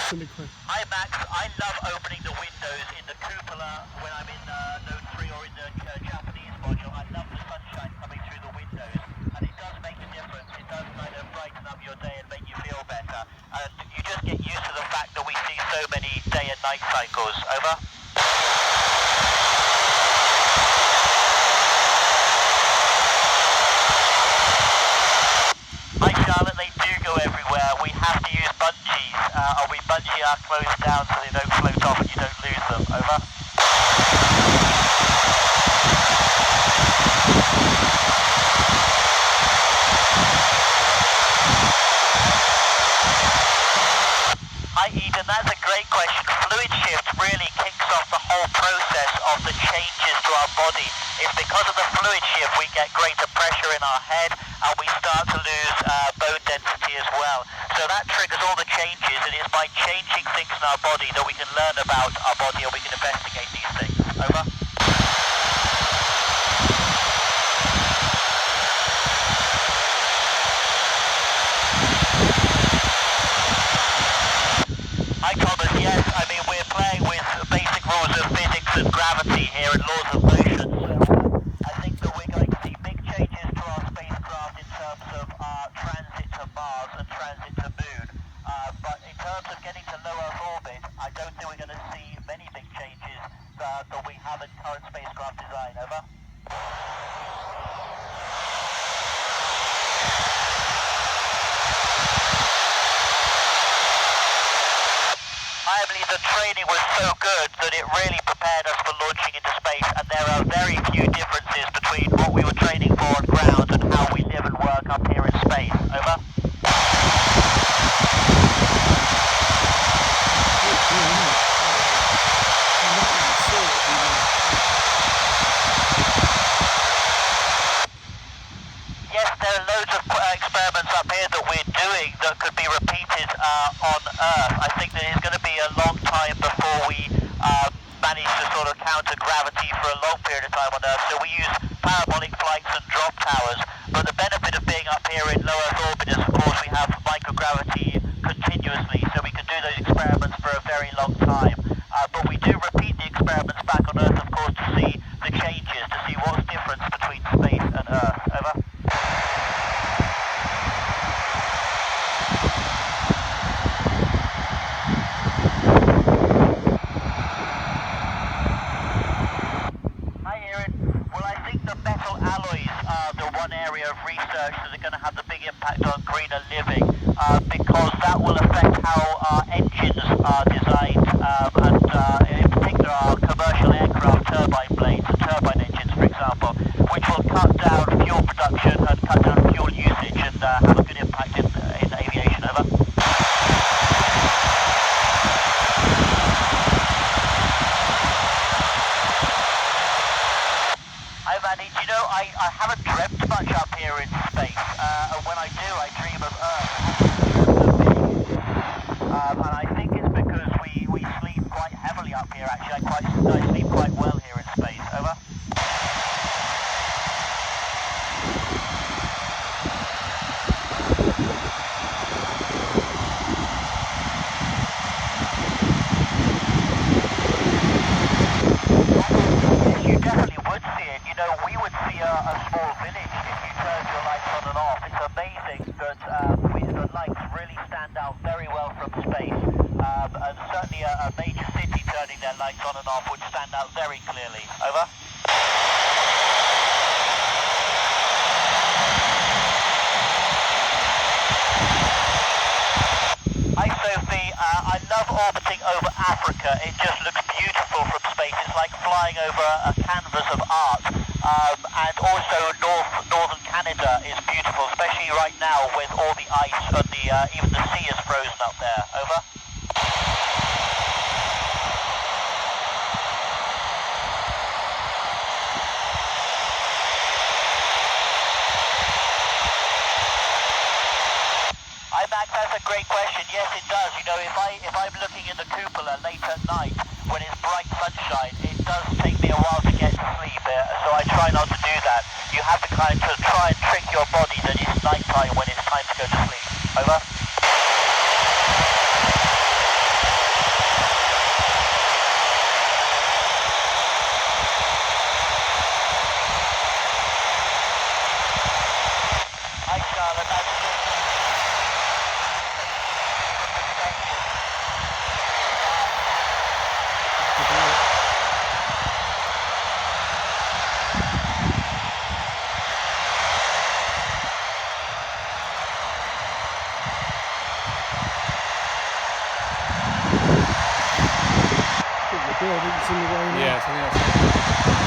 silly question. Hi Max, I love opening the windows in the cupola when I'm in Node 3 or in the Japanese module. I love the sunshine coming through the windows, and it does make a difference. It does kind of brighten up your day and make you feel better. And you just get used to the fact that we see so many day and night cycles. Over. Hi Charlotte, they do go everywhere. We have to use bungees, or we bungee our clothes down so they don't float off and you don't lose them. Over. Hi Eden, that's a great question. Fluid shift really kicks off the whole process of the changes to our body. It's because of the fluid shift we get greater pressure in our head and we start to lose bone density as well. So that triggers all the changes, and it's by changing things in our body that we can learn about our body and we can investigate these things. Over. Hi Thomas, yes, I mean we're playing with basic rules of physics and gravity here and laws of motion, so I think that we're going to see big changes to our spacecraft in terms of transit to Mars and transit to Moon, but in terms of getting to low Earth orbit, I don't think we're going to see many big changes that we have in current spacecraft design. Over. I believe the training was so good that it really prepared us for launching into space, and there are very few differences between what we were training for on ground and how we live and work up here in space. Over. Yes, there are loads of experiments up here that we're doing that could be repeated on Earth. I think that it's going to be a long time before we manage to sort of counter gravity for a long period of time on Earth. So we use parabolic flights and drop towers. But the benefit of being up here in low Earth orbit is, of course, we have microgravity continuously, so we can do those experiments for a very long time. But we do repeat the experiments back on Earth, of course, to see the changes, to see what's the difference between space and Earth. Over. Of research that are going to have the big impact on greener living, because that will affect how our engines are designed, and in particular our commercial aircraft turbine blades and turbine engines, for example, which will cut down fuel production and cut down fuel usage and have a good impact in aviation. Over. Hi Manny, do you know, I haven't dreamt much up here in space, and when I do, I dream of Earth. And I think it's because we sleep quite heavily up here actually. I sleep quite well here in space. Over. You definitely would see it. You know, we would see a small village if you turned your lights on and off. It's amazing that the lights really stand out very well from space. And certainly a major city turning their lights on and off would stand out very clearly. Over. Hi Sophie, I love orbiting over Africa. It just looks beautiful from space. It's like flying over a canvas of art. And also northern Canada is beautiful, especially right now with all the ice and even the sea is frozen up there. Over. Hi Max, that's a great question. Yes, it does. You know, if I'm looking in the cupola late at night when it's bright sunshine, it does take me a while to get to sleep. So I try not to do that. You have to kind of try and trick your body that it's nighttime when it's time to go to sleep. Over. Yeah, I think it's in the way now. Yeah, I think that's